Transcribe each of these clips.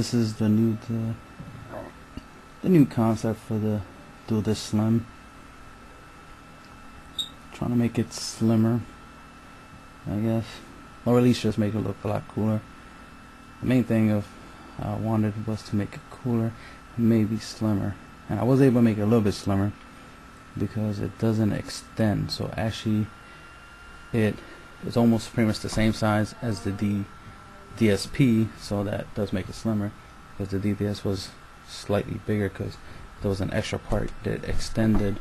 this is the new concept for the DDS Slim. Trying to make it slimmer, I guess, or at least just make it look a lot cooler. The main thing I wanted was to make it cooler, maybe slimmer, and I was able to make it a little bit slimmer because it doesn't extend. So actually, it is almost pretty much the same size as the DSP, so that does make it slimmer, because the DDS was slightly bigger because there was an extra part that extended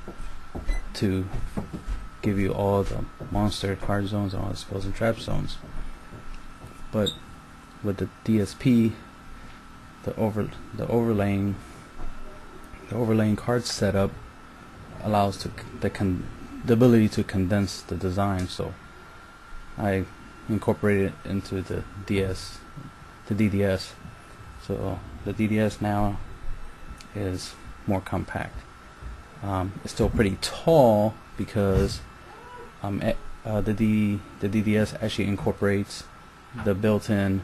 to give you all the monster card zones and all the spells and trap zones. But with the DSP, the overlaying card setup allows the ability to condense the design. So I incorporated it into the DDS. So the DDS now is more compact. It's still pretty tall because the DDS actually incorporates the built-in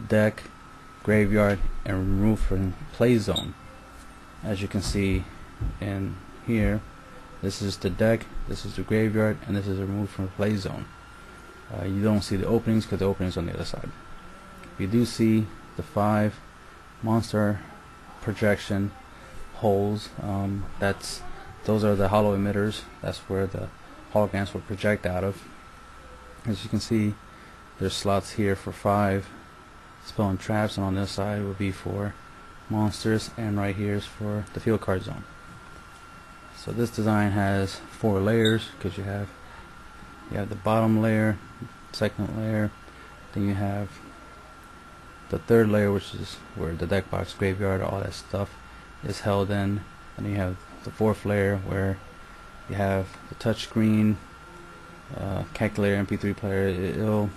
deck, graveyard, and remove from play zone. As you can see in here, this is the deck, this is the graveyard, and this is the remove from play zone. You don't see the openings because the openings on the other side. You do see the 5 monster projection holes. Those are the hollow emitters. That's where the holograms will project out of. As you can see, there's slots here for 5 spell and traps, and on this side will be for monsters, and right here is for the field card zone. So this design has 4 layers, because you have the bottom layer, second layer, then you have the third layer, which is where the deck box, graveyard, all that stuff is held in, and then you have the 4th layer where you have the touch screen, calculator, MP3 player. It'll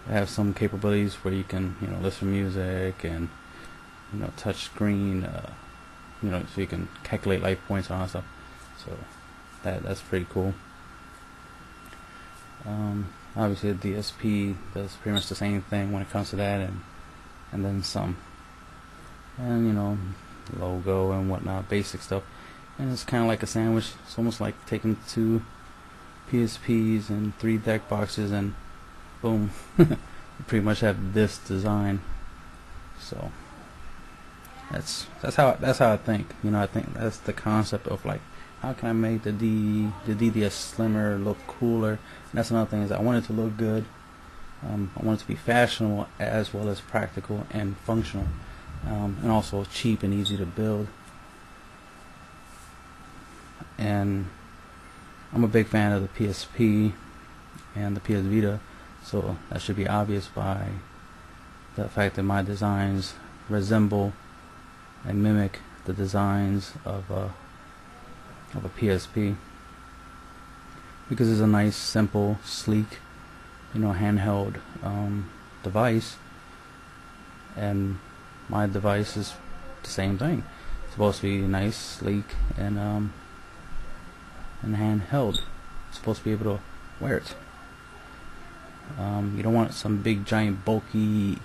have some capabilities where you can listen to music, and touch screen, so you can calculate life points and all that stuff. So that's pretty cool. Obviously the DSP does pretty much the same thing when it comes to that, and then some, and logo and whatnot, basic stuff. And it's kind of like a sandwich. It's almost like taking 2 PSPs and 3 deck boxes, and boom, you pretty much have this design. So that's how I think. I think that's the concept of, like, how can I make the DDS slimmer, look cooler. And that's another thing, is I want it to look good. I want it to be fashionable as well as practical and functional, and also cheap and easy to build. And I'm a big fan of the PSP and the PS Vita, so that should be obvious by the fact that my designs resemble and mimic the designs of a PSP, because it's a nice, simple, sleek, handheld device. And my device is the same thing. It's supposed to be nice, sleek, and handheld. It's supposed to be able to wear it. You don't want some big, giant, bulky,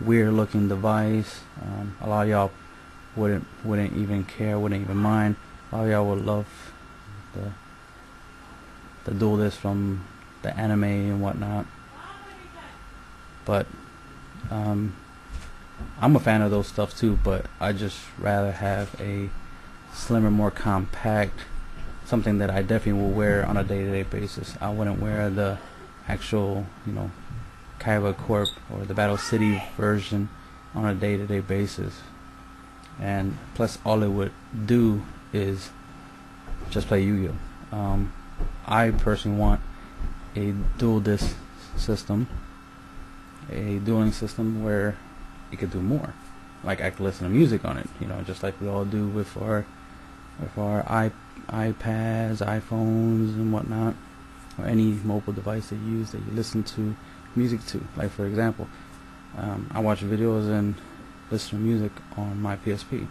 weird-looking device. A lot of y'all wouldn't even care, wouldn't even mind. A lot of y'all would love the DDS from the anime and whatnot. But I'm a fan of those stuff too, but I just rather have a slimmer, more compact, something that I definitely will wear on a day-to-day basis. I wouldn't wear the actual, Kaiba Corp or the Battle City version on a day-to-day basis. And plus, all it would do is just play Yu-Gi-Oh. I personally want a dual disc system, a dueling system where you could do more. Like, I could listen to music on it, just like we all do with our iPads, iPhones, and whatnot, or any mobile device that you use that you listen to music to. Like, for example, I watch videos and listen to music on my PSP.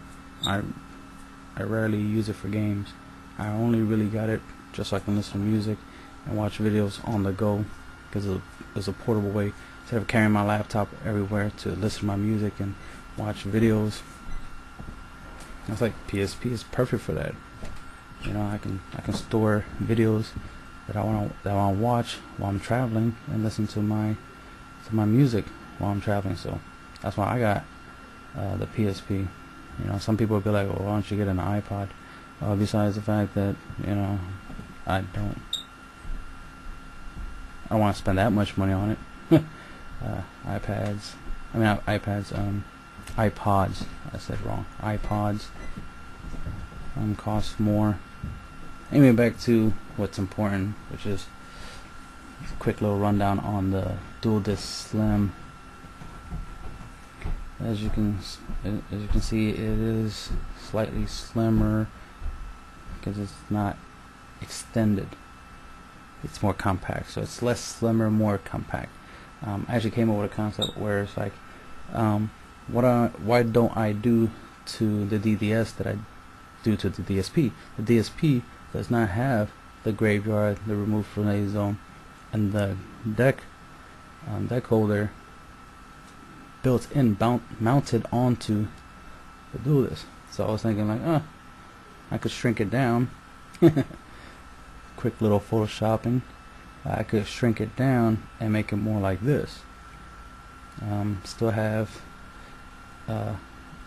I rarely use it for games. I only really got it just so I can listen to music and watch videos on the go, because it's a portable way instead of carrying my laptop everywhere to listen to my music and watch videos. It's like PSP is perfect for that. You know, I can store videos that I want to watch while I'm traveling and listen to my music while I'm traveling. So that's why I got the PSP. You know, some people will be like, well, why don't you get an iPod? Besides the fact that, you know, I don't want to spend that much money on it. iPads, not iPads, iPods, I said wrong, iPods cost more. Anyway, back to what's important, which is a quick little rundown on the Dual Disc Slim. As you can see, it is slightly slimmer because it's not extended. It's more compact, so it's less slimmer, more compact. I actually came up with a concept where it's like, why don't I do to the DDS that I do to the DSP? The DSP does not have the graveyard, the remove play zone, and the deck holder built in, mounted onto the Duel Disc. So I was thinking like, I could shrink it down. Quick little photoshopping. I could shrink it down and make it more like this. Still have a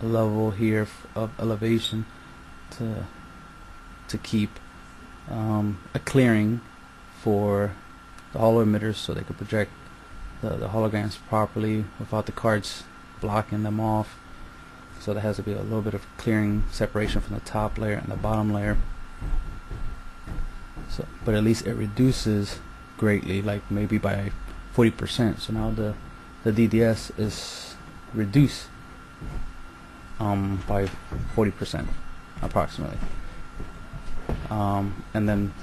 level here of elevation to keep a clearing for the holo emitters, so they could project the holograms properly without the cards blocking them off. So there has to be a little bit of clearing separation from the top layer and the bottom layer. So, but at least it reduces greatly, like maybe by 40%. So now the DDS is reduced by 40% approximately. And then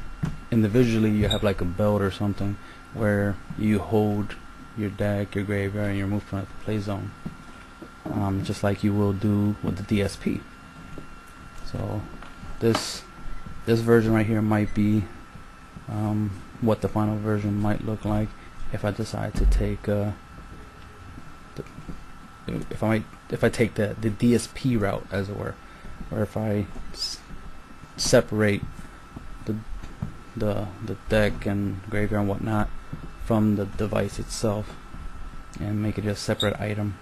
individually you have like a belt or something where you hold your deck, your graveyard, and your move from the play zone, just like you will do with the DSP. So this version right here might be what the final version might look like if I decide to take if I take the DSP route, as it were, or if I separate the deck and graveyard and whatnot from the device itself and make it a separate item.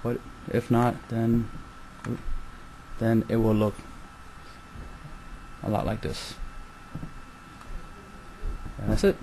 But if not, then it will look a lot like this. And that's it.